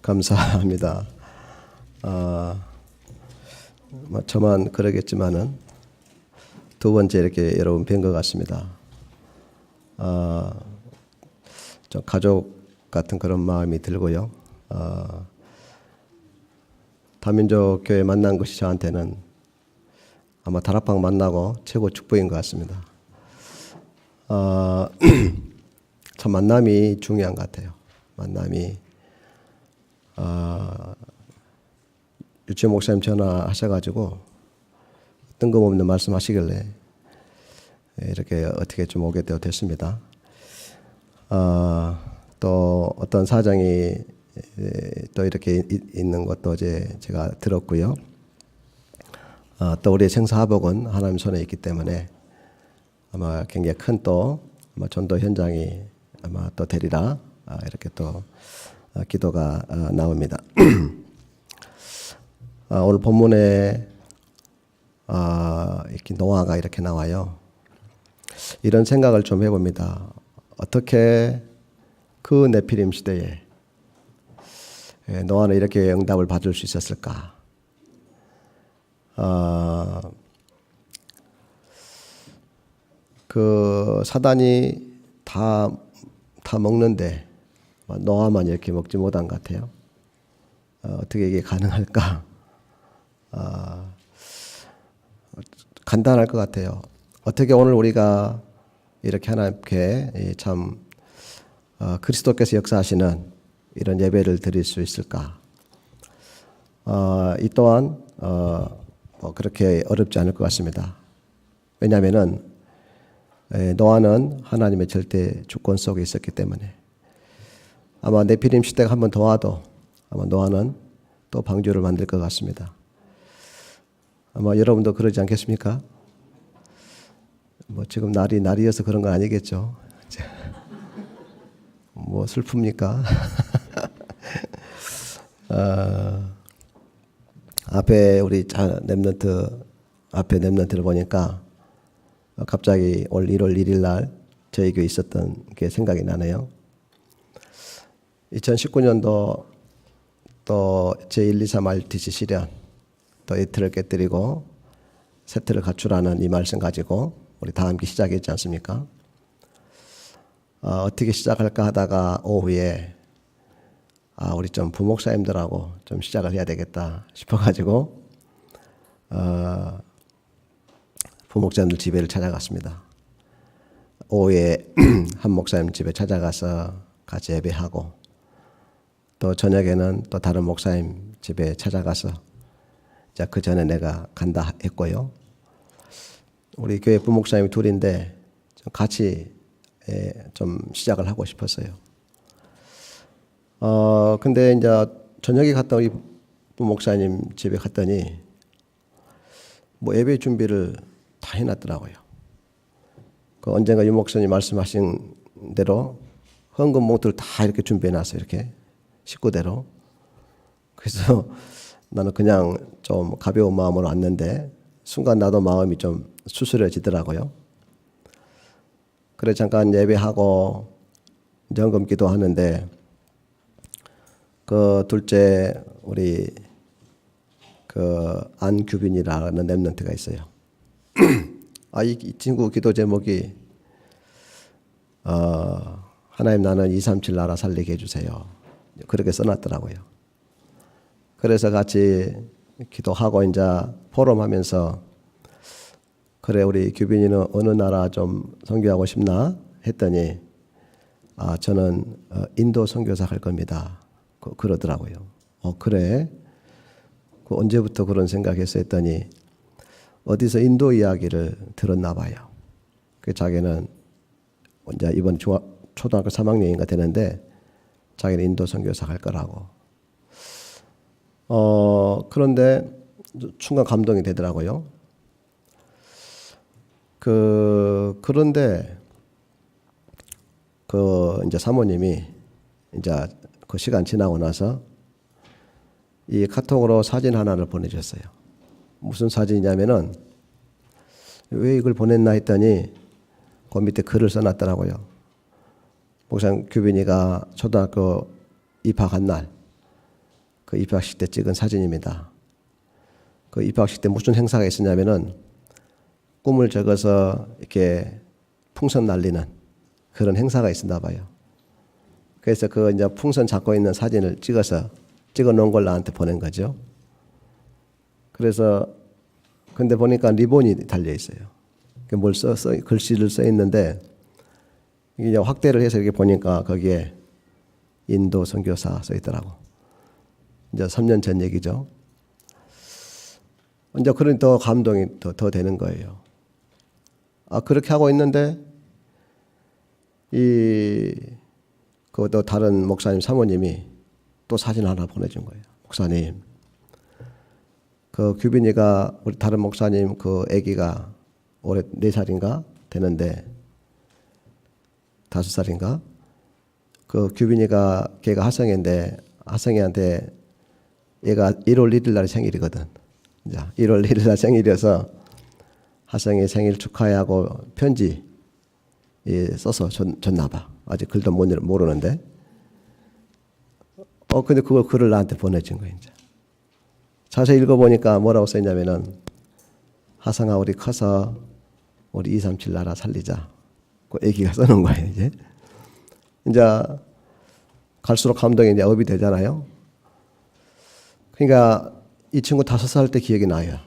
감사합니다. 저만 그러겠지만은 두 번째 이렇게 여러분 뵌 것 같습니다. 좀 가족 같은 그런 마음이 들고요. 다민족 교회 만난 것이 저한테는 아마 다락방 만나고 최고 축복인 것 같습니다. 참 만남이 중요한 것 같아요. 만남이 유치원 목사님 전화하셔가지고 뜬금없는 말씀하시길래 이렇게 어떻게 좀 오게 됐습니다. 또 어떤 사정이 또 이렇게 있는 것도 제가 들었고요. 또 우리의 생사화복은 하나님 손에 있기 때문에 아마 굉장히 큰 또 전도 현장이 아마 또 되리라 이렇게 또 기도가 나옵니다. 오늘 본문에 이렇게 노아가 이렇게 나와요. 이런 생각을 좀 해봅니다. 어떻게 그 네피림 시대에 노아는 이렇게 응답을 받을 수 있었을까? 그 사단이 다 먹는데 노아만 이렇게 먹지 못한 것 같아요. 어떻게 이게 가능할까? 간단할 것 같아요. 어떻게 오늘 우리가 이렇게 하나님께 참 그리스도께서 역사하시는 이런 예배를 드릴 수 있을까? 이 또한 뭐 그렇게 어렵지 않을 것 같습니다. 왜냐하면은 노아는 하나님의 절대 주권 속에 있었기 때문에 아마 네피림 시대가 한 번 더 와도 아마 노아는 또 방주를 만들 것 같습니다. 아마 여러분도 그러지 않겠습니까? 뭐 지금 날이어서 그런 건 아니겠죠. 뭐 슬픕니까? 앞에 우리 랩런트 앞에 랩런트를 보니까 갑자기 올 1월 1일 날 저희 교회 있었던 게 생각이 나네요. 2019년도 또 제1, 2, 3 RTC 시련 또 이틀을 깨뜨리고 세트를 갖추라는 이 말씀 가지고 우리 다 함께 시작했지 않습니까? 어떻게 시작할까 하다가 오후에 우리 좀 부목사님들하고 좀 시작을 해야 되겠다 싶어가지고 부목사님들 집에를 찾아갔습니다. 오후에 한 목사님 집에 찾아가서 같이 예배하고 또 저녁에는 또 다른 목사님 집에 찾아가서 자, 그 전에 내가 간다 했고요. 우리 교회 부목사님이 둘인데 같이 좀 시작을 하고 싶었어요. 근데 이제 저녁에 갔다 우리 부목사님 집에 갔더니 뭐 예배 준비를 다 해놨더라고요. 그 언젠가 유 목사님 말씀하신 대로 헌금 봉투를 다 이렇게 준비해놨어요. 이렇게 식구대로. 그래서 나는 그냥 좀 가벼운 마음으로 왔는데 순간 나도 마음이 좀 수스려지더라고요. 그래 잠깐 예배하고 헌금 기도하는데 그 둘째 우리 그 안규빈이라는 랩런트가 있어요. 이 친구 기도 제목이 하나님 나는 237 나라 살리게 해주세요. 그렇게 써놨더라고요. 그래서 같이 기도하고 이제 포럼하면서 그래 우리 규빈이는 어느 나라 좀 선교하고 싶나 했더니 저는 인도 선교사 할 겁니다. 그러더라고요. 그래? 언제부터 그런 생각했어 했더니 어디서 인도 이야기를 들었나 봐요. 자기는 이제 이번 초등학교 3학년인가 되는데 자기는 인도 선교사 할 거라고. 그런데 순간 감동이 되더라고요. 그런데 이제 사모님이 이제 그 시간 지나고 나서 이 카톡으로 사진 하나를 보내줬어요. 무슨 사진이냐면은 왜 이걸 보냈나 했더니 그 밑에 글을 써놨더라고요. 목사님 규빈이가 초등학교 입학한 날 그 입학식 때 찍은 사진입니다. 그 입학식 때 무슨 행사가 있었냐면은 꿈을 적어서 이렇게 풍선 날리는 그런 행사가 있었나 봐요. 그래서 그 이제 풍선 잡고 있는 사진을 찍어 놓은 걸 나한테 보낸 거죠. 그래서 근데 보니까 리본이 달려 있어요. 뭘 글씨를 써 있는데 이게 이제 확대를 해서 이렇게 보니까 거기에 인도 선교사 써 있더라고. 이제 3년 전 얘기죠. 이제 그러니 더 감동이 더 되는 거예요. 아, 그렇게 하고 있는데 또 다른 목사님 사모님이 또 사진 하나 보내준 거예요. 목사님, 그 규빈이가 우리 다른 목사님 그 아기가 올해 4살인가 되는데 5살인가? 그 규빈이가 걔가 하성이인데 하성이한테 얘가 1월 1일 날 생일이거든. 이제 1월 1일 날 생일이어서 하성이 생일 축하하고 편지 써서 줬나 봐. 아직 글도 모르는데. 근데 그걸 글을 나한테 보내준 거야, 이제. 자세히 읽어보니까 뭐라고 써있냐면은, 하성아, 우리 커서 우리 237 나라 살리자. 그 애기가 써놓은 거예요, 이제. 이제 갈수록 감동이 이제 업이 되잖아요. 그러니까 이 친구 5살 때 기억이 나요.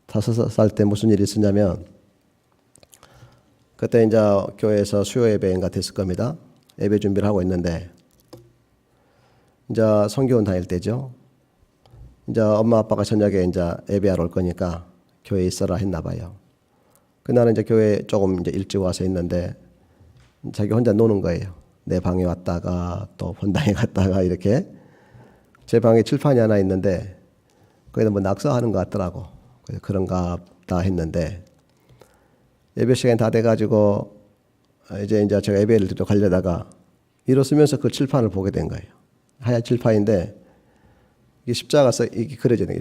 5살 때 무슨 일이 있었냐면, 그때 이제 교회에서 수요 예배인가 됐을 겁니다. 예배 준비를 하고 있는데, 이제 성교원 다닐 때죠. 이제 엄마 아빠가 저녁에 이제 예배하러 올 거니까 교회에 있어라 했나 봐요. 그날은 이제 교회 조금 이제 일찍 와서 있는데 자기 혼자 노는 거예요. 내 방에 왔다가 또 본당에 갔다가 이렇게. 제 방에 칠판이 하나 있는데 거기다 뭐 낙서하는 것 같더라고. 그래서 그런가 보다 했는데 예배 시간이 다 돼가지고 이제 제가 예배를 드리러 가려다가 일어서면서 그 칠판을 보게 된 거예요. 하얀 칠판인데 이게 십자가 이게 그려져 있는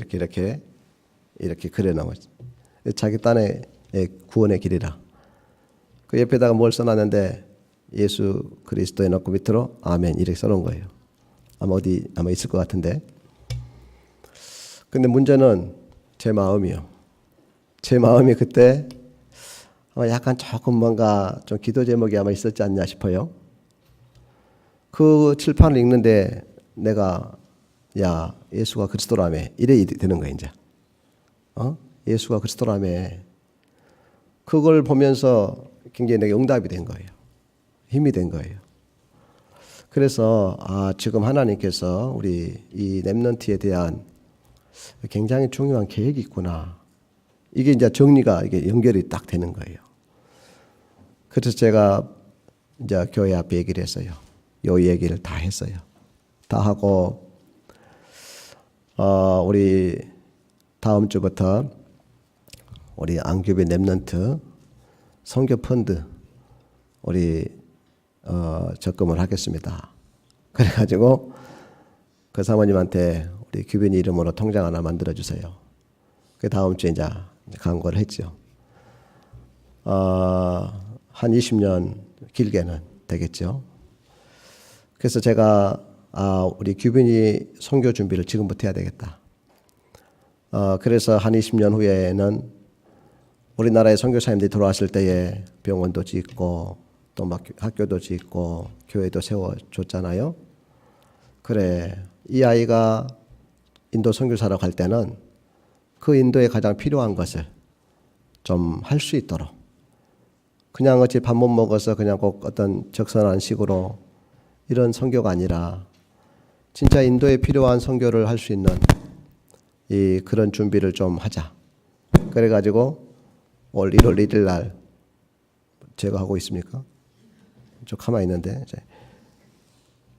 이렇게 그려놓은 거죠. 자기 딴의 구원의 길이라. 그 옆에다가 뭘 써놨는데 예수 그리스도에 넣고 밑으로 아멘 이렇게 써놓은 거예요. 아마 있을 것 같은데. 근데 문제는 제 마음이요. 제 마음이 그때 아마 약간 조금 뭔가 좀 기도 제목이 아마 있었지 않냐 싶어요. 그 칠판을 읽는데 내가 야 예수가 그리스도라며 이래 되는 거야 이제. 예수가 그리스도라며. 그걸 보면서 굉장히 내게 응답이 된 거예요. 힘이 된 거예요. 그래서 지금 하나님께서 우리 이 렘넌트에 대한 굉장히 중요한 계획이 있구나. 이게 이제 정리가 이게 연결이 딱 되는 거예요. 그래서 제가 이제 교회 앞에 얘기를 했어요. 요 얘기를 다 했어요. 다 하고 우리 다음 주부터 우리 안규빈 렘넌트 선교 펀드 우리 적금을 하겠습니다. 그래가지고 그 사모님한테 우리 규빈이 이름으로 통장 하나 만들어 주세요. 그 다음 주에 이제 광고를 했죠. 한 20년 길게는 되겠죠. 그래서 제가 우리 규빈이 선교 준비를 지금부터 해야 되겠다. 그래서 한 20년 후에는 우리나라의 선교사님들이 돌아왔을 때에 병원도 짓고 또 막 학교도 짓고 교회도 세워줬잖아요. 그래, 이 아이가 인도 선교사로 갈 때는 그 인도에 가장 필요한 것을 좀 할 수 있도록 그냥 어찌 밥 못 먹어서 그냥 꼭 어떤 적선한 식으로 이런 선교가 아니라 진짜 인도에 필요한 선교를 할 수 있는 그런 준비를 좀 하자. 그래가지고 올 1월 1일 날 제가 하고 있습니까? 저 가만히 있는데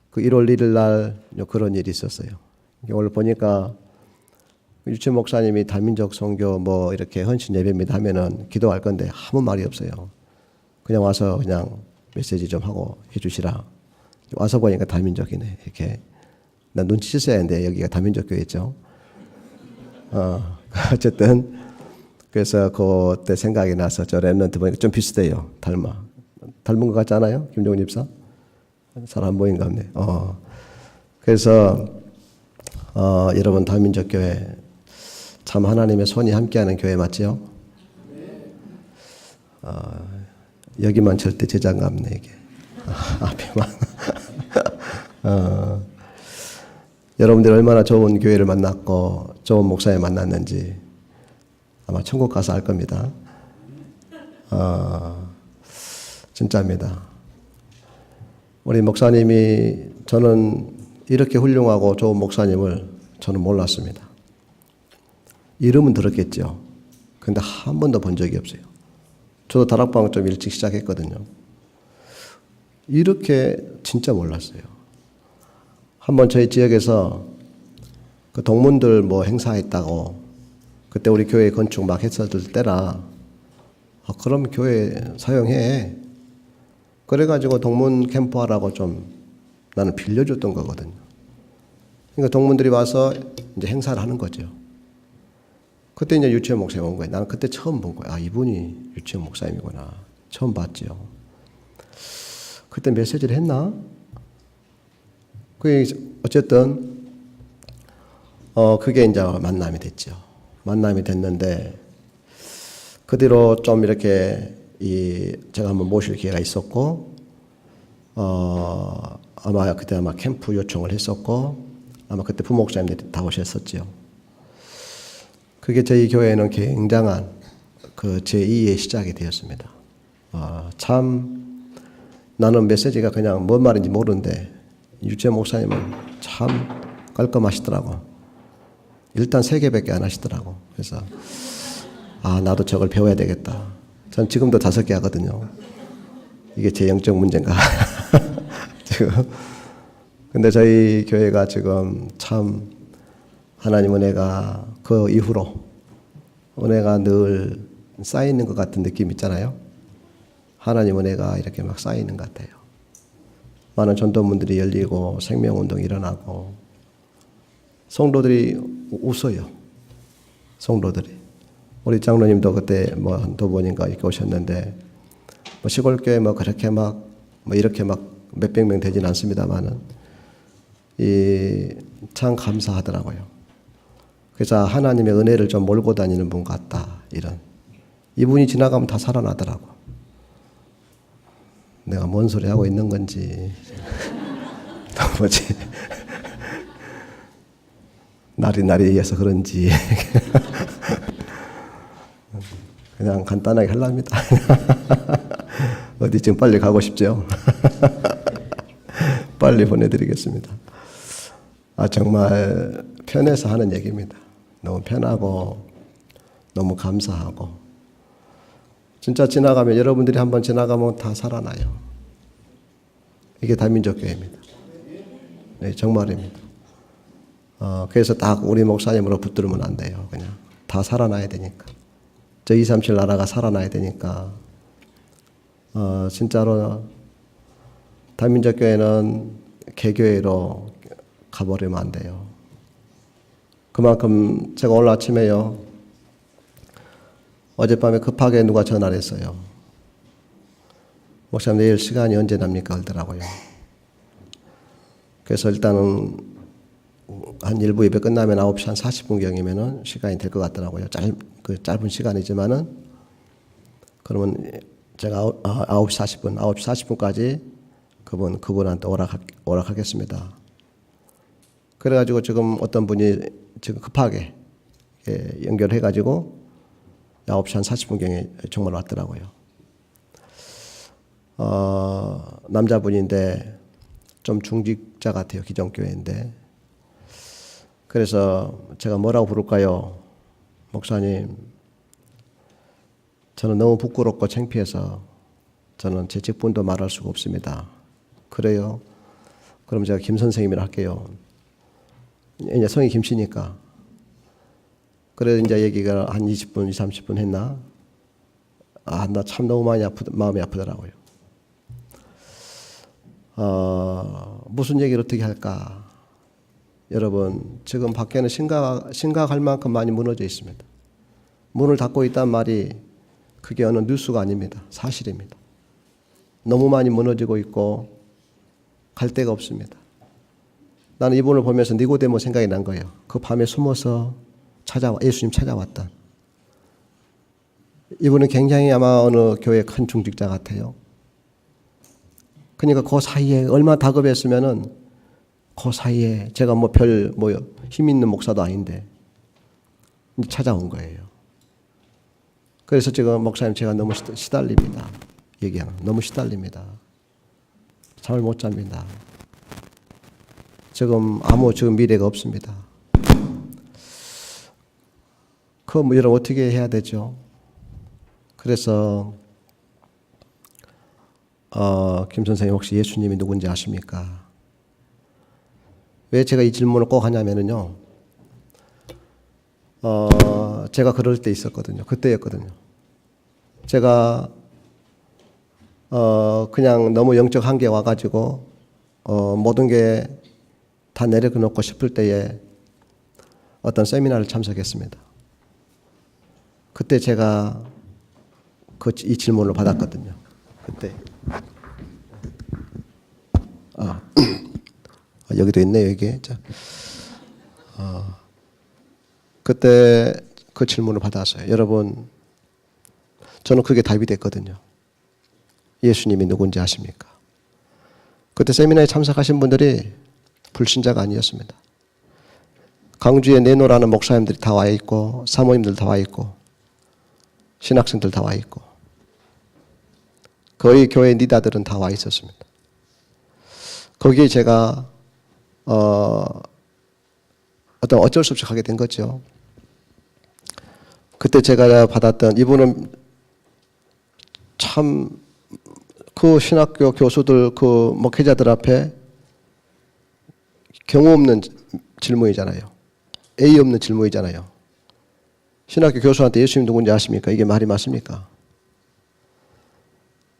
그 1월 1일 날 그런 일이 있었어요. 오늘 보니까 유채 목사님이 다민족 선교 뭐 이렇게 헌신 예배입니다 하면은 기도할 건데 아무 말이 없어요. 그냥 와서 그냥 메시지 좀 하고 해주시라. 와서 보니까 다민족이네. 이렇게 난 눈치챘어야 했는데 여기가 다민족 교회죠. 어쨌든 그래서 그때 생각이 나서 저 렘넌트 보니까 좀 비슷해요. 닮은 것 같지 않아요? 김종훈 집사? 잘 안 보인가 보네. 그래서 여러분 다민족교회 참 하나님의 손이 함께하는 교회 맞지요? 여기만 절대 제자가 없네 이게. 앞에만. 여러분들이 얼마나 좋은 교회를 만났고 좋은 목사님 만났는지 아마 천국 가서 알 겁니다. 진짜입니다. 우리 목사님이 저는 이렇게 훌륭하고 좋은 목사님을 저는 몰랐습니다. 이름은 들었겠죠. 근데 한 번도 본 적이 없어요. 저도 다락방 좀 일찍 시작했거든요. 이렇게 진짜 몰랐어요. 한번 저희 지역에서 그 동문들 뭐 행사했다고 그때 우리 교회 건축 막 했었을 때라 그럼 교회 사용해. 그래가지고 동문 캠프 하라고 좀 나는 빌려줬던 거거든요. 그러니까 동문들이 와서 이제 행사를 하는 거죠. 그때 이제 유치원 목사님 온 거예요. 나는 그때 처음 본 거예요. 이분이 유치원 목사님이구나. 처음 봤죠. 그때 메시지를 했나? 어쨌든 그게 이제 만남이 됐죠. 만남이 됐는데 그 뒤로 좀 이렇게 제가 한번 모실 기회가 있었고 아마 캠프 요청을 했었고 아마 그때 부목사님들이 다 오셨었죠. 그게 저희 교회는 굉장한 그 제2의 시작이 되었습니다. 참 나는 메시지가 그냥 뭔 말인지 모르는데 유채 목사님은 참 깔끔하시더라고. 일단 3개밖에 안 하시더라고. 그래서 나도 저걸 배워야 되겠다. 전 지금도 5개 하거든요. 이게 제 영적 문제인가? 지금. 근데 저희 교회가 지금 참 하나님 은혜가 그 이후로 은혜가 늘 쌓이는 것 같은 느낌 있잖아요. 하나님 은혜가 이렇게 막 쌓이는 것 같아요. 많은 전도문들이 열리고 생명운동이 일어나고 성도들이 웃어요. 성도들이. 우리 장로님도 그때 뭐 한 2번인가 이렇게 오셨는데 뭐 시골교회 뭐 그렇게 막 뭐 이렇게 막 몇백 명 되진 않습니다만은 참 감사하더라고요. 그래서 하나님의 은혜를 좀 몰고 다니는 분 같다. 이분이 지나가면 다 살아나더라고. 내가 뭔 소리 하고 있는 건지 뭐지 날이 그런지 그냥 간단하게 하려합니다. 어디 지금 빨리 가고 싶죠? 빨리 보내드리겠습니다. 정말 편해서 하는 얘기입니다. 너무 편하고 너무 감사하고 진짜 지나가면 여러분들이 한번 지나가면 다 살아나요. 이게 다민족교회입니다. 네, 정말입니다. 그래서 딱 우리 목사님으로 붙들면 안 돼요. 그냥 다 살아나야 되니까. 저 237 나라가 살아나야 되니까 진짜로 다민족교회는 개교회로 가버리면 안 돼요. 그만큼 제가 오늘 아침에요. 어젯밤에 급하게 누가 전화를 했어요. 목사님 내일 시간이 언제 납니까? 그러더라고요. 그래서 일단은 한 일부 예배 끝나면 9시 한 40분경이면은 시간이 될 것 같더라고요. 짧은 시간이지만은 그러면 제가 9시 40분까지 그분한테 오락하겠습니다. 그래가지고 지금 어떤 분이 지금 급하게 연결해가지고 9시 한 40분경에 정말 왔더라고요. 남자분인데 좀 중직자 같아요. 기존교회인데. 그래서 제가 뭐라고 부를까요? 목사님, 저는 너무 부끄럽고 창피해서 저는 제 직분도 말할 수가 없습니다. 그래요? 그럼 제가 김 선생님이라 할게요. 이제 성이 김씨니까. 그래 이제 얘기가 한 20분, 30분 했나? 나 참 너무 마음이 아프더라고요. 무슨 얘기를 어떻게 할까? 여러분, 지금 밖에는 심각할 만큼 많이 무너져 있습니다. 문을 닫고 있단 말이 그게 어느 뉴스가 아닙니다. 사실입니다. 너무 많이 무너지고 있고 갈 데가 없습니다. 나는 이분을 보면서 니고데모 생각이 난 거예요. 그 밤에 숨어서 예수님 찾아왔다. 이분은 굉장히 아마 어느 교회 큰 중직자 같아요. 그러니까 그 사이에 얼마나 다급했으면은 그 사이에 제가 힘 있는 목사도 아닌데 찾아온 거예요. 그래서 지금 목사님 제가 너무 시달립니다. 얘기하면 너무 시달립니다. 잠을 못 잡니다. 지금 미래가 없습니다. 여러분 어떻게 해야 되죠? 그래서 김 선생님 혹시 예수님이 누군지 아십니까? 왜 제가 이 질문을 꼭 하냐면요. 제가 그럴 때 있었거든요. 그때였거든요. 제가 그냥 너무 영적 한계에 와가지고 모든 게 다 내려놓고 싶을 때에 어떤 세미나를 참석했습니다. 그때 제가 이 질문을 받았거든요. 그때 여기도 있네요. 여기. 그때 그 질문을 받았어요. 여러분, 저는 그게 답이 됐거든요. 예수님이 누군지 아십니까? 그때 세미나에 참석하신 분들이 불신자가 아니었습니다. 강주에 내노라는 목사님들이 다 와 있고 사모님들 다 와 있고 신학생들 다 와 있고 거의 교회 리더들은 다 와 있었습니다. 거기에 제가 어쩔 수 없이 가게 된 거죠. 그때 제가 받았던 이분은 참 그 신학교 교수들 그 목회자들 앞에 경우 없는 질문이잖아요. 예의 없는 질문이잖아요. 신학교 교수한테 예수님 누군지 아십니까? 이게 말이 맞습니까?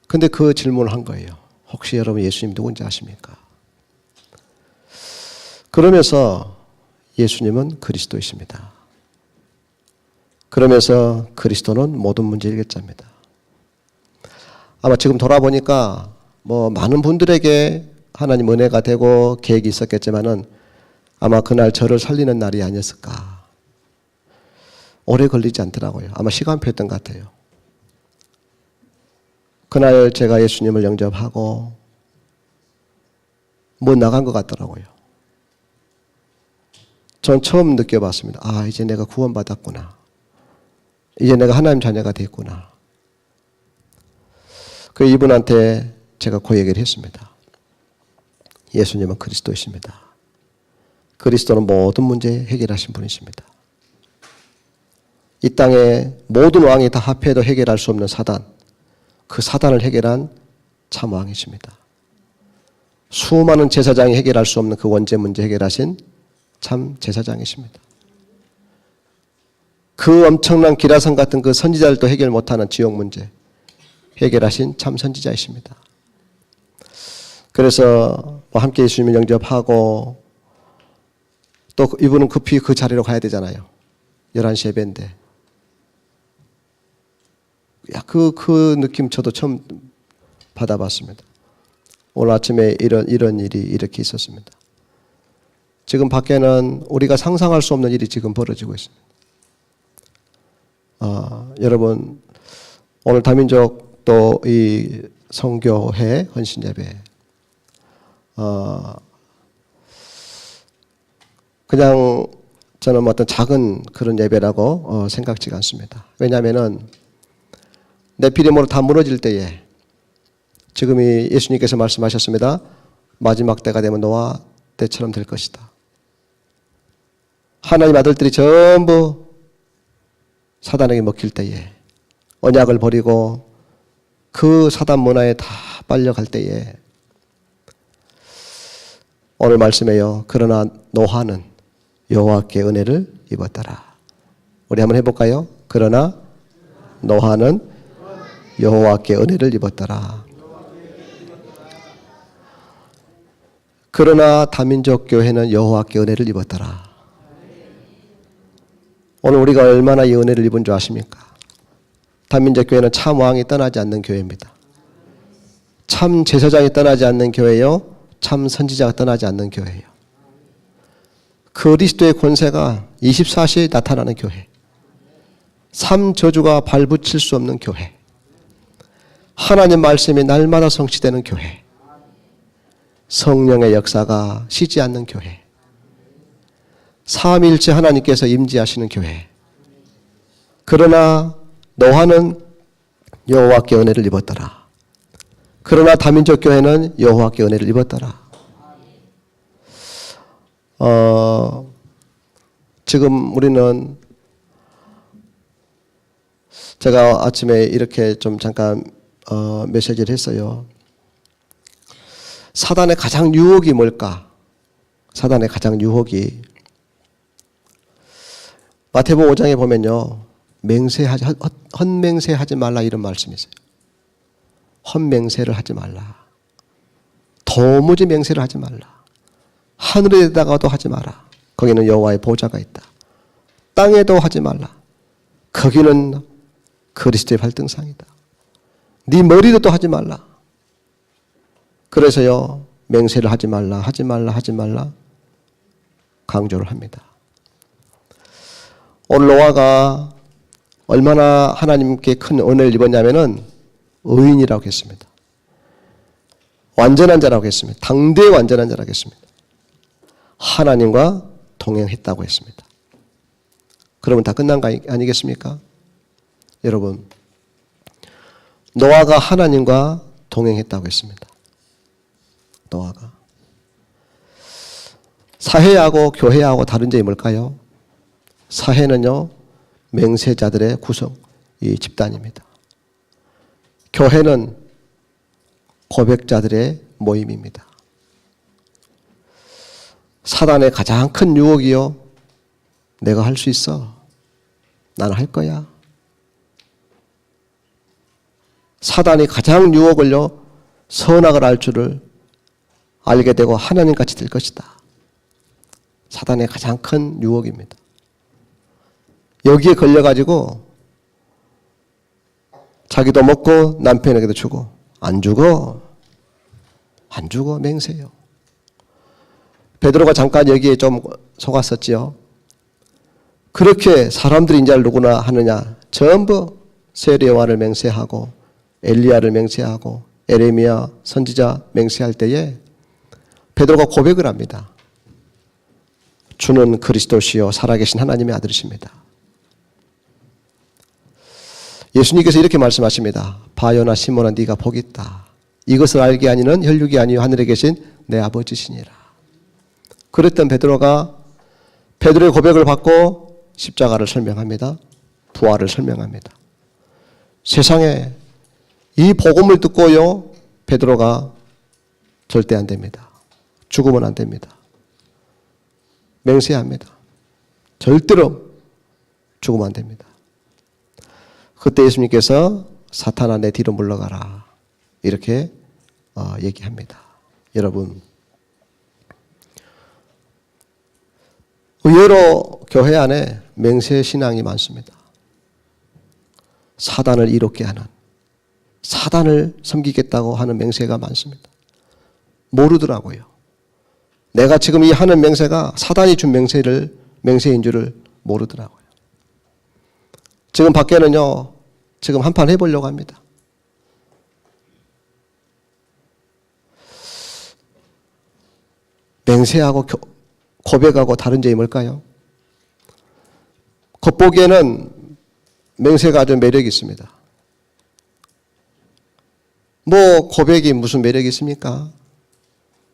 근데 그 질문을 한 거예요. 혹시 여러분 예수님 누군지 아십니까? 그러면서 예수님은 그리스도이십니다. 그러면서 그리스도는 모든 문제 해결자입니다. 아마 지금 돌아보니까 많은 분들에게 하나님 은혜가 되고 계획이 있었겠지만은 아마 그날 저를 살리는 날이 아니었을까. 오래 걸리지 않더라고요. 아마 시간표였던 것 같아요. 그날 제가 예수님을 영접하고 나간 것 같더라고요. 전 처음 느껴봤습니다. 이제 내가 구원받았구나. 이제 내가 하나님 자녀가 됐구나. 그 이분한테 제가 그 얘기를 했습니다. 예수님은 그리스도이십니다. 그리스도는 모든 문제 해결하신 분이십니다. 이 땅에 모든 왕이 다 합해도 해결할 수 없는 사단, 그 사단을 해결한 참 왕이십니다. 수많은 제사장이 해결할 수 없는 그 원죄 문제 해결하신 참 제사장이십니다. 그 엄청난 기라성 같은 그 선지자들도 해결 못하는 지옥 문제 해결하신 참 선지자이십니다. 그래서 함께 예수님을 영접하고 또 이분은 급히 그 자리로 가야 되잖아요. 11시 예배인데. 그 느낌 저도 처음 받아봤습니다. 오늘 아침에 이런 일이 이렇게 있었습니다. 지금 밖에는 우리가 상상할 수 없는 일이 지금 벌어지고 있습니다. 여러분, 오늘 다민족 또 이 성교회 헌신예배, 그냥 저는 어떤 작은 그런 예배라고 생각지가 않습니다. 왜냐하면은 네피림으로 다 무너질 때에 지금 이 예수님께서 말씀하셨습니다. 마지막 때가 되면 노아 때처럼 될 것이다. 하나님 아들들이 전부 사단에게 먹힐 때에 언약을 버리고 그 사단 문화에 다 빨려갈 때에 오늘 말씀에요. 그러나 노아는 여호와께 은혜를 입었더라. 우리 한번 해볼까요? 그러나 노아는 여호와께 은혜를 입었더라. 그러나 다민족 교회는 여호와께 은혜를 입었더라. 오늘 우리가 얼마나 이 은혜를 입은 줄 아십니까? 다민족 교회는 참 왕이 떠나지 않는 교회입니다. 참 제사장이 떠나지 않는 교회요. 참 선지자가 떠나지 않는 교회예요. 그리스도의 권세가 24시에 나타나는 교회. 삶 저주가 발붙일 수 없는 교회. 하나님 말씀이 날마다 성취되는 교회. 성령의 역사가 쉬지 않는 교회. 삼위일체 하나님께서 임재하시는 교회. 그러나 노아는 여호와께 은혜를 입었더라. 그러나 다민족 교회는 여호와께 은혜를 입었더라. 지금 우리는 제가 아침에 이렇게 좀 잠깐 메시지를 했어요. 사단의 가장 유혹이 뭘까? 사단의 가장 유혹이 마태복음 5장에 보면요. 헛맹세하지 말라 이런 말씀이 있어요. 헛맹세를 하지 말라. 도무지 맹세를 하지 말라. 하늘에다가도 하지 마라. 거기는 여호와의 보좌가 있다. 땅에도 하지 말라. 거기는 그리스도의 발등상이다. 네 머리도 하지 말라. 그래서요. 맹세를 하지 말라. 하지 말라. 하지 말라. 강조를 합니다. 오늘 노아가 얼마나 하나님께 큰 은혜를 입었냐면은 의인이라고 했습니다. 완전한 자라고 했습니다. 당대 완전한 자라고 했습니다. 하나님과 동행했다고 했습니다. 그러면 다 끝난 거 아니겠습니까? 여러분, 노아가 하나님과 동행했다고 했습니다. 노아가. 사회하고 교회하고 다른 점이 뭘까요? 사회는요, 맹세자들의 구성, 이 집단입니다. 교회는 고백자들의 모임입니다. 사단의 가장 큰 유혹이요. 내가 할 수 있어. 나는 할 거야. 사단이 가장 유혹을요. 선악을 알 줄을 알게 되고 하나님같이 될 것이다. 사단의 가장 큰 유혹입니다. 여기에 걸려가지고 자기도 먹고 남편에게도 주고 안 주고 맹세요. 베드로가 잠깐 여기에 좀 속았었지요. 그렇게 사람들이 이제 누구나 하느냐. 전부 세례요한을 맹세하고 엘리야를 맹세하고 에레미야 선지자 맹세할 때에 베드로가 고백을 합니다. 주는 그리스도시요 살아계신 하나님의 아들이십니다. 예수님께서 이렇게 말씀하십니다. 바요나 시몬아 네가 복이 있다. 이것을 알게 하니는 혈육이 아니요 하늘에 계신 내 아버지시니라. 그랬던 베드로가 베드로의 고백을 받고 십자가를 설명합니다. 부활을 설명합니다. 세상에 이 복음을 듣고요. 베드로가 절대 안 됩니다. 죽으면 안 됩니다. 맹세합니다. 절대로 죽으면 안 됩니다. 그때 예수님께서 사탄아 내 뒤로 물러가라. 이렇게 얘기합니다. 여러분, 의외로 교회 안에 맹세 신앙이 많습니다. 사단을 이롭게 하는, 사단을 섬기겠다고 하는 맹세가 많습니다. 모르더라고요. 내가 지금 이 하는 맹세가 사단이 준 맹세인 줄을 모르더라고요. 지금 밖에는요, 지금 한판 해보려고 합니다. 맹세하고 고백하고 다른 점이 뭘까요? 겉보기에는 맹세가 아주 매력이 있습니다. 뭐 고백이 무슨 매력이 있습니까?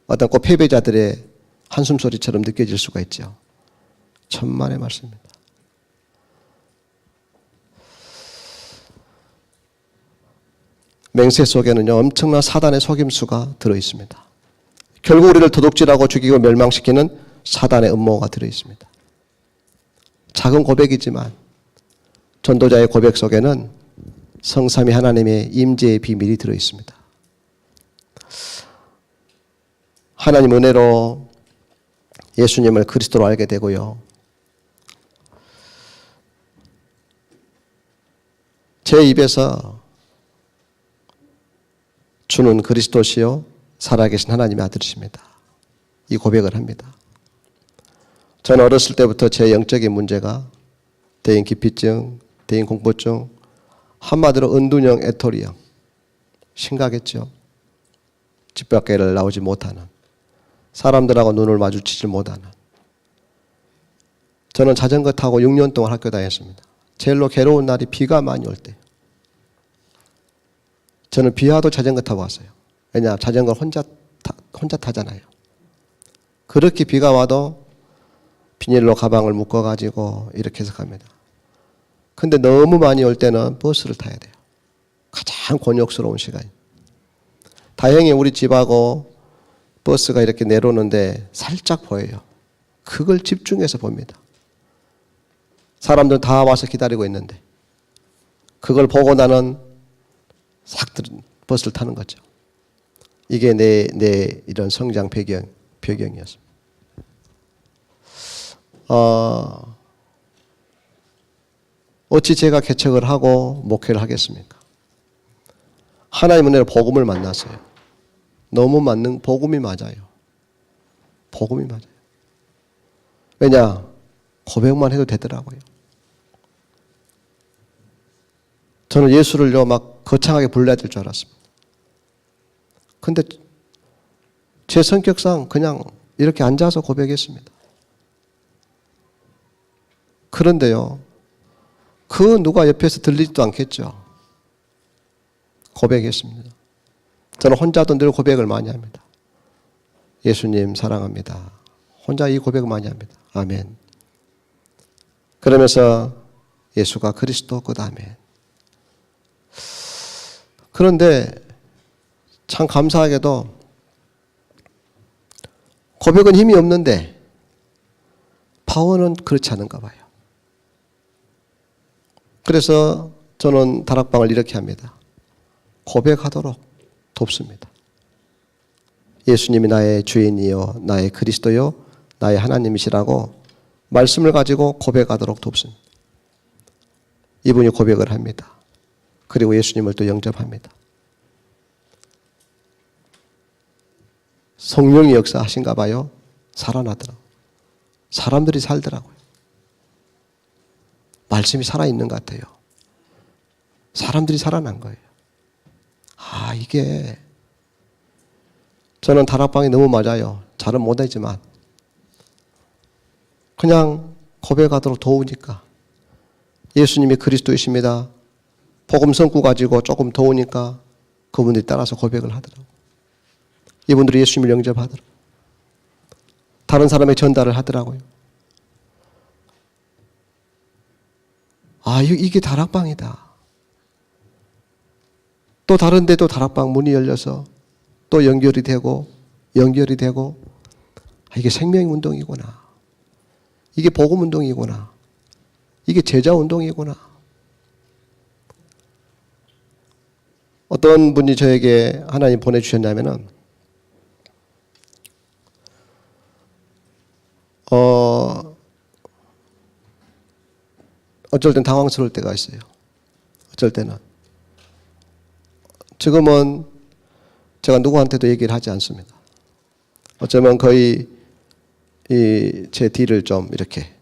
어떤 꼭 패배자들의 한숨소리처럼 느껴질 수가 있죠. 천만의 말씀입니다. 맹세 속에는요, 엄청난 사단의 속임수가 들어있습니다. 결국 우리를 도둑질하고 죽이고 멸망시키는 사단의 음모가 들어있습니다. 작은 고백이지만 전도자의 고백 속에는 성삼위 하나님의 임재의 비밀이 들어있습니다. 하나님 은혜로 예수님을 그리스도로 알게 되고요. 제 입에서 주는 그리스도시요 살아계신 하나님의 아들이십니다. 이 고백을 합니다. 저는 어렸을 때부터 제 영적인 문제가 대인 기피증, 대인 공포증, 한마디로 은둔형, 애토리형. 심각했죠. 집 밖에를 나오지 못하는, 사람들하고 눈을 마주치지 못하는. 저는 자전거 타고 6년 동안 학교 다녔습니다. 제일로 괴로운 날이 비가 많이 올 때. 저는 비 와도 자전거 타고 왔어요. 왜냐, 자전거를 혼자 타잖아요. 그렇게 비가 와도 비닐로 가방을 묶어가지고 이렇게 해서 갑니다. 근데 너무 많이 올 때는 버스를 타야 돼요. 가장 곤욕스러운 시간이. 다행히 우리 집하고 버스가 이렇게 내려오는데 살짝 보여요. 그걸 집중해서 봅니다. 사람들 다 와서 기다리고 있는데 그걸 보고 나는 싹 버스를 타는 거죠. 이게 내 이런 성장 배경이었습니다. 어찌 제가 개척을 하고 목회를 하겠습니까? 하나님 은혜로 복음을 만났어요. 너무 맞는, 복음이 맞아요. 복음이 맞아요. 왜냐? 고백만 해도 되더라고요. 저는 예수를요, 막 거창하게 불러야 될 줄 알았습니다. 근데 제 성격상 그냥 이렇게 앉아서 고백했습니다. 그런데요, 그 누가 옆에서 들리지도 않겠죠. 고백했습니다. 저는 혼자도 늘 고백을 많이 합니다. 예수님 사랑합니다. 혼자 이 고백을 많이 합니다. 아멘. 그러면서 예수가 그리스도 그 아멘. 그런데 참 감사하게도 고백은 힘이 없는데 파워는 그렇지 않은가 봐요. 그래서 저는 다락방을 이렇게 합니다. 고백하도록 돕습니다. 예수님이 나의 주인이요, 나의 그리스도요, 나의 하나님이시라고 말씀을 가지고 고백하도록 돕습니다. 이분이 고백을 합니다. 그리고 예수님을 또 영접합니다. 성령이 역사하신가 봐요. 살아나더라고요. 사람들이 살더라고요. 말씀이 살아있는 것 같아요. 사람들이 살아난 거예요. 이게 저는 다락방이 너무 맞아요. 잘은 못하지만 그냥 고백하도록 도우니까 예수님이 그리스도이십니다. 복음 성구 가지고 조금 도우니까 그분들이 따라서 고백을 하더라고요. 이분들이 예수님을 영접하더라고요. 다른 사람의 전달을 하더라고요. 이게 다락방이다. 또 다른 데도 다락방 문이 열려서 또 연결이 되고 이게 생명운동이구나. 이게 복음운동이구나. 이게 제자운동이구나. 어떤 분이 저에게 하나님 보내주셨냐면은 어쩔 땐 당황스러울 때가 있어요. 어쩔 때는. 지금은 제가 누구한테도 얘기를 하지 않습니다. 어쩌면 거의 제 뒤를 좀 이렇게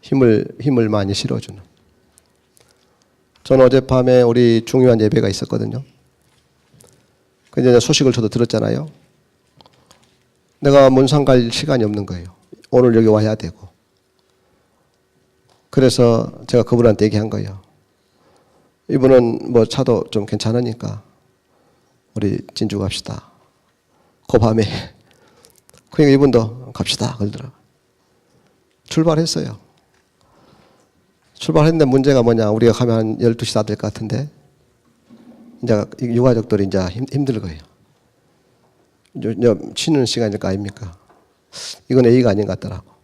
힘을 많이 실어주는. 저는 어젯밤에 우리 중요한 예배가 있었거든요. 근데 소식을 저도 들었잖아요. 내가 문상 갈 시간이 없는 거예요. 오늘 여기 와야 되고. 그래서 제가 그분한테 얘기한 거예요. 이분은 뭐 차도 좀 괜찮으니까 우리 진주 갑시다. 그 밤에. 그러니까 이분도 갑시다 그러더라고요. 출발했어요. 출발했는데 문제가 뭐냐. 우리가 가면 한 12시 다 될 것 같은데 이제 유가족들이 이제 힘들 거예요. 쉬는 시간일 거 아닙니까? 이건 A가 아닌 것 같더라고.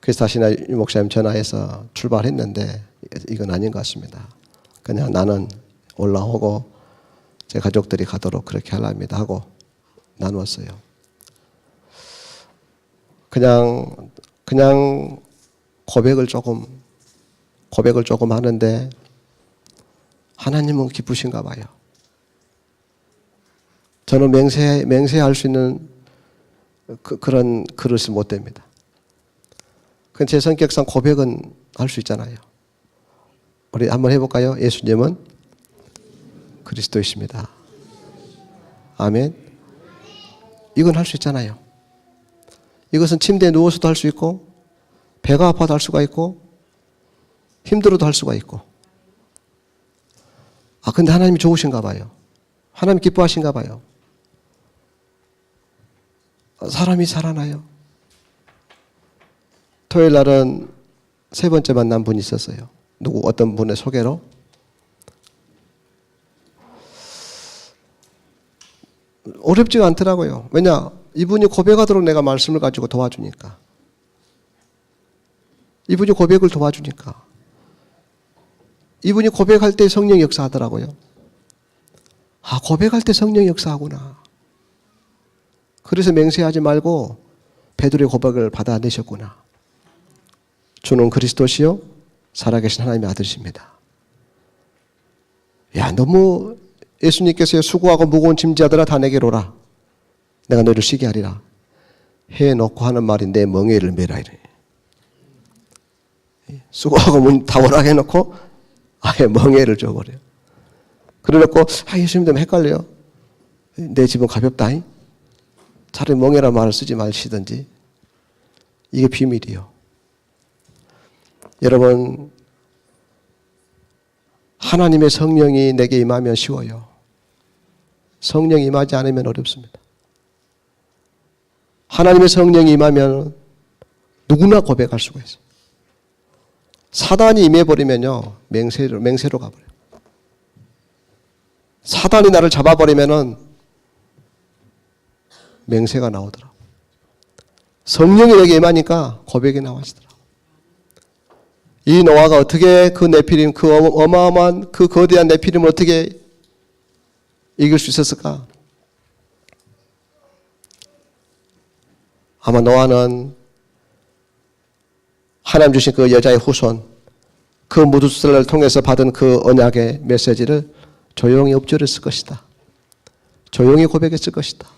그래서 다시 목사님 전화해서 출발했는데 이건 아닌 것 같습니다. 그냥 나는 올라오고 제 가족들이 가도록 그렇게 하랍니다 하고 나누었어요. 그냥 고백을 조금 하는데 하나님은 기쁘신가 봐요. 저는 맹세할 수 있는 그런 그릇이 못 됩니다. 그건 제 성격상 고백은 할 수 있잖아요. 우리 한번 해볼까요? 예수님은 그리스도이십니다. 아멘. 이건 할 수 있잖아요. 이것은 침대에 누워서도 할 수 있고, 배가 아파도 할 수가 있고, 힘들어도 할 수가 있고. 근데 하나님이 좋으신가 봐요. 하나님 기뻐하신가 봐요. 사람이 살아나요. 토요일 날은 세 번째 만난 분이 있었어요. 어떤 분의 소개로. 어렵지가 않더라고요. 왜냐? 이분이 고백하도록 내가 말씀을 가지고 도와주니까. 이분이 고백을 도와주니까. 이분이 고백할 때 성령 역사하더라고요. 고백할 때 성령 역사하구나. 그래서 맹세하지 말고 베드로의 고백을 받아내셨구나. 주는 그리스도시요 살아계신 하나님의 아들이십니다. 너무 예수님께서 수고하고 무거운 짐지하더라 다 내게로 오라. 내가 너희를 쉬게 하리라. 해놓고 하는 말이 내 멍에를 메라 이래. 수고하고 다 오라 해놓고 아예 멍에를 줘버려요. 그래놓고 예수님 때문에 헷갈려요. 내 집은 가볍다. 차라리 멍에란 말을 쓰지 마시든지. 이게 비밀이요. 여러분, 하나님의 성령이 내게 임하면 쉬워요. 성령이 임하지 않으면 어렵습니다. 하나님의 성령이 임하면 누구나 고백할 수가 있어요. 사단이 임해버리면요, 맹세로 가버려요. 사단이 나를 잡아버리면은 맹세가 나오더라고요. 성령이 내게 임하니까 고백이 나와지더라고요. 이 노아가 어떻게 그 네피림, 그 어마어마한 그 거대한 네피림을 어떻게 이길 수 있었을까? 아마 노아는 하나님 주신 그 여자의 후손, 그 무두살을 통해서 받은 그 언약의 메시지를 조용히 엎드렸을 것이다. 조용히 고백했을 것이다.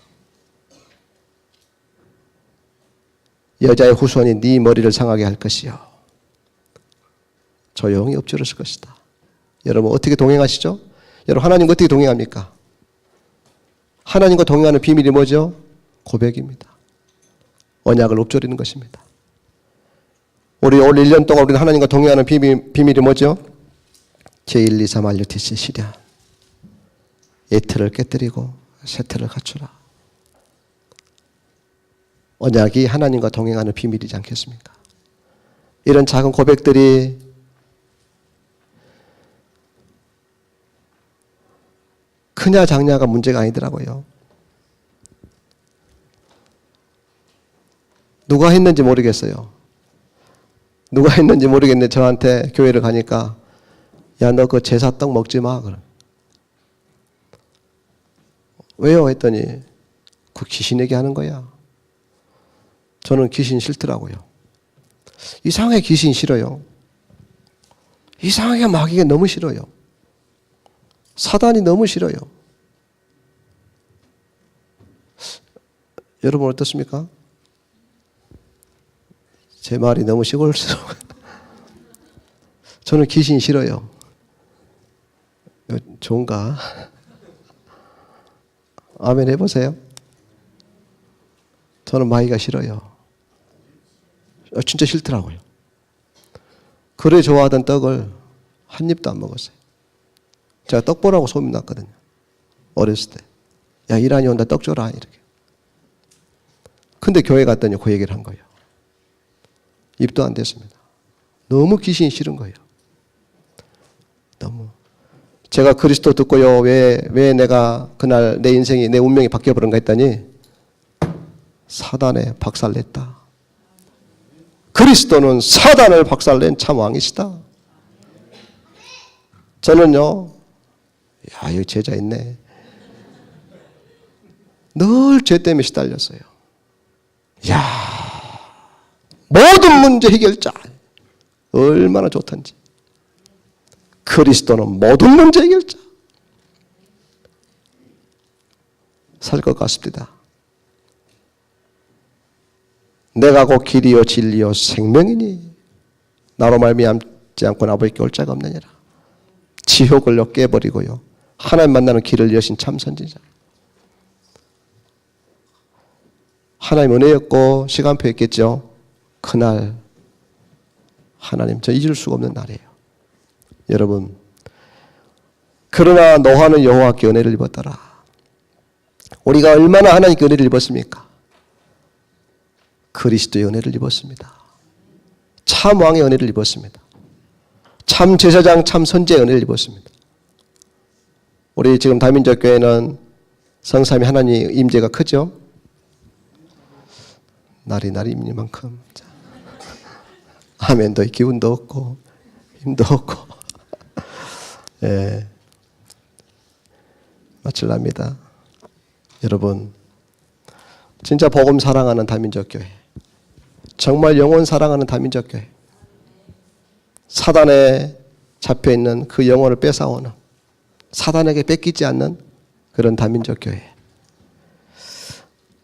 여자의 후손이 네 머리를 상하게 할 것이요. 조용히 엎드렸을 것이다. 여러분 어떻게 동행하시죠? 여러분 하나님과 어떻게 동행합니까? 하나님과 동행하는 비밀이 뭐죠? 고백입니다. 언약을 엎드리는 것입니다. 우리 올 1년 동안 우리는 하나님과 동행하는 비밀이 뭐죠? 제1, 2, 3, RUTC 시련. 예틀을 깨뜨리고 세틀을 갖추라. 언약이 하나님과 동행하는 비밀이지 않겠습니까? 이런 작은 고백들이 크냐 작냐가 문제가 아니더라고요. 누가 했는지 모르겠어요. 누가 했는지 모르겠는데 저한테 교회를 가니까 야, 너 그 제사떡 먹지 마. 그럼. 왜요? 했더니 그 귀신에게 하는 거야. 저는 귀신 싫더라고요. 이상하게 귀신 싫어요. 이상하게 마귀가 너무 싫어요. 사단이 너무 싫어요. 여러분 어떻습니까? 제 말이 너무 시골스러워. 저는 귀신 싫어요. 좋은가? 아멘 해보세요. 저는 마귀가 싫어요. 진짜 싫더라고요. 그래 좋아하던 떡을 한 입도 안 먹었어요. 제가 떡 보라고 소문났거든요. 어렸을 때. 야, 이란이 온다, 떡 줘라. 이렇게. 근데 교회 갔더니 그 얘기를 한 거예요. 입도 안 됐습니다. 너무 귀신이 싫은 거예요. 너무. 제가 그리스도 듣고요, 왜 내가 그날 내 인생이, 내 운명이 바뀌어버린가 했더니 사단에 박살냈다. 그리스도는 사단을 박살낸 참 왕이시다. 저는요, 야, 여기 제자 있네. 늘 죄 때문에 시달렸어요. 야, 모든 문제 해결자. 얼마나 좋던지. 그리스도는 모든 문제 해결자. 살 것 같습니다. 내가 곧 길이요 진리요 생명이니 나로 말미암지 않고는 아버지께 올 자가 없느니라. 지옥을 깨버리고요. 하나님 만나는 길을 여신 참 선지자. 하나님 은혜였고 시간표였겠죠. 그날 하나님 저 잊을 수가 없는 날이에요. 여러분, 그러나 노아는 여호와께 은혜를 입었더라. 우리가 얼마나 하나님께 은혜를 입었습니까? 그리스도의 은혜를 입었습니다. 참 왕의 은혜를 입었습니다. 참 제사장, 참 선지의 은혜를 입었습니다. 우리 지금 다민족 교회는 성삼위 하나님 임재가 크죠? 날이 임니만큼 아멘도 기운도 없고 힘도 없고 예, 마칠랍니다. 여러분, 진짜 복음 사랑하는 다민족 교회, 정말 영혼 사랑하는 다민족 교회, 사단에 잡혀있는 그 영혼을 뺏어오는, 사단에게 뺏기지 않는 그런 다민족 교회,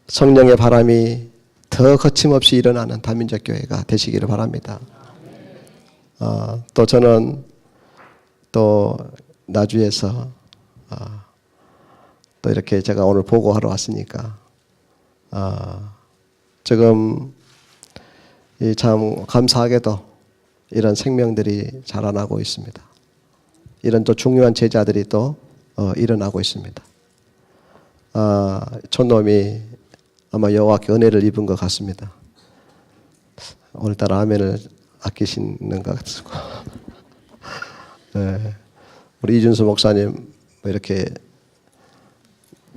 성령의 바람이 더 거침없이 일어나는 다민족 교회가 되시기를 바랍니다. 또 저는 또 나주에서 또 이렇게 제가 오늘 보고하러 왔으니까 지금 참 감사하게도 이런 생명들이 자라나고 있습니다. 이런 또 중요한 제자들이 또 일어나고 있습니다. 촌놈이 아마 여호와께 은혜를 입은 것 같습니다. 오늘따라 아멘을 아끼시는 것 같고 네. 우리 이준수 목사님 이렇게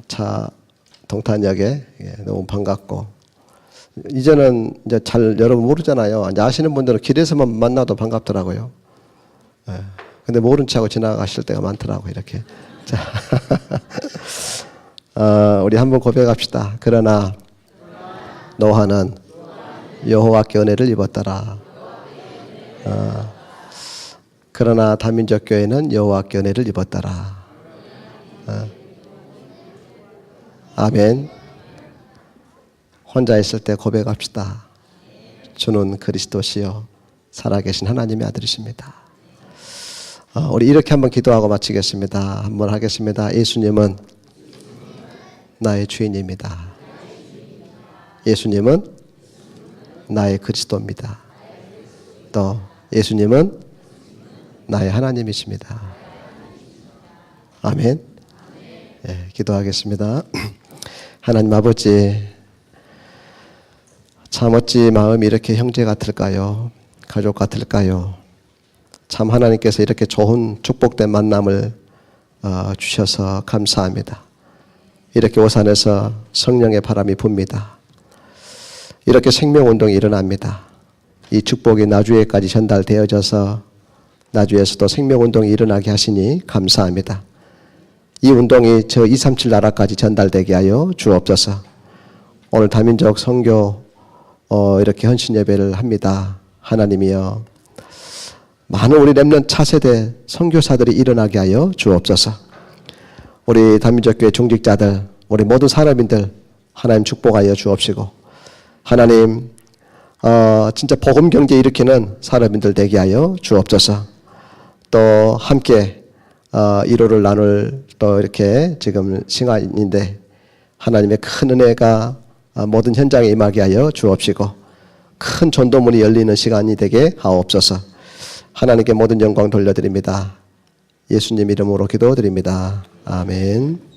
차 동탄역에 너무 반갑고, 이제는 이제 잘 여러분 모르잖아요. 이제 아시는 분들은 길에서만 만나도 반갑더라고요. 근데 모른 척하고 지나가실 때가 많더라고요. 이렇게. 자, 우리 한번 고백합시다. 그러나 노아는 여호와께 은혜를 입었더라. 그러나 다민족 교회는 여호와께 은혜를 입었더라. 아멘. 혼자 있을 때 고백합시다. 주는 그리스도시요 살아계신 하나님의 아들이십니다. 우리 이렇게 한번 기도하고 마치겠습니다. 한번 하겠습니다. 예수님은 나의 주인입니다. 예수님은 나의 그리스도입니다. 또 예수님은 나의 하나님이십니다. 아멘. 네, 기도하겠습니다. 하나님 아버지, 참 어찌 마음이 이렇게 형제 같을까요? 가족 같을까요? 참 하나님께서 이렇게 좋은 축복된 만남을 주셔서 감사합니다. 이렇게 오산에서 성령의 바람이 붑니다. 이렇게 생명운동이 일어납니다. 이 축복이 나주에까지 전달되어져서 나주에서도 생명운동이 일어나게 하시니 감사합니다. 이 운동이 저 237 나라까지 전달되게 하여 주옵소서. 오늘 다민족 선교 이렇게 헌신 예배를 합니다. 하나님이여, 많은 우리 렘넌트 차세대 선교사들이 일어나게 하여 주옵소서. 우리 다민족 교회 중직자들, 우리 모든 산업인들 하나님 축복하여 주옵시고, 하나님 진짜 복음 경제 일으키는 산업인들 되게 하여 주옵소서. 또 함께 위로를 나눌 또 이렇게 지금 시간인데 하나님의 큰 은혜가 모든 현장에 임하게 하여 주옵시고, 큰 전도문이 열리는 시간이 되게 하옵소서. 하나님께 모든 영광 돌려드립니다. 예수님 이름으로 기도드립니다. 아멘.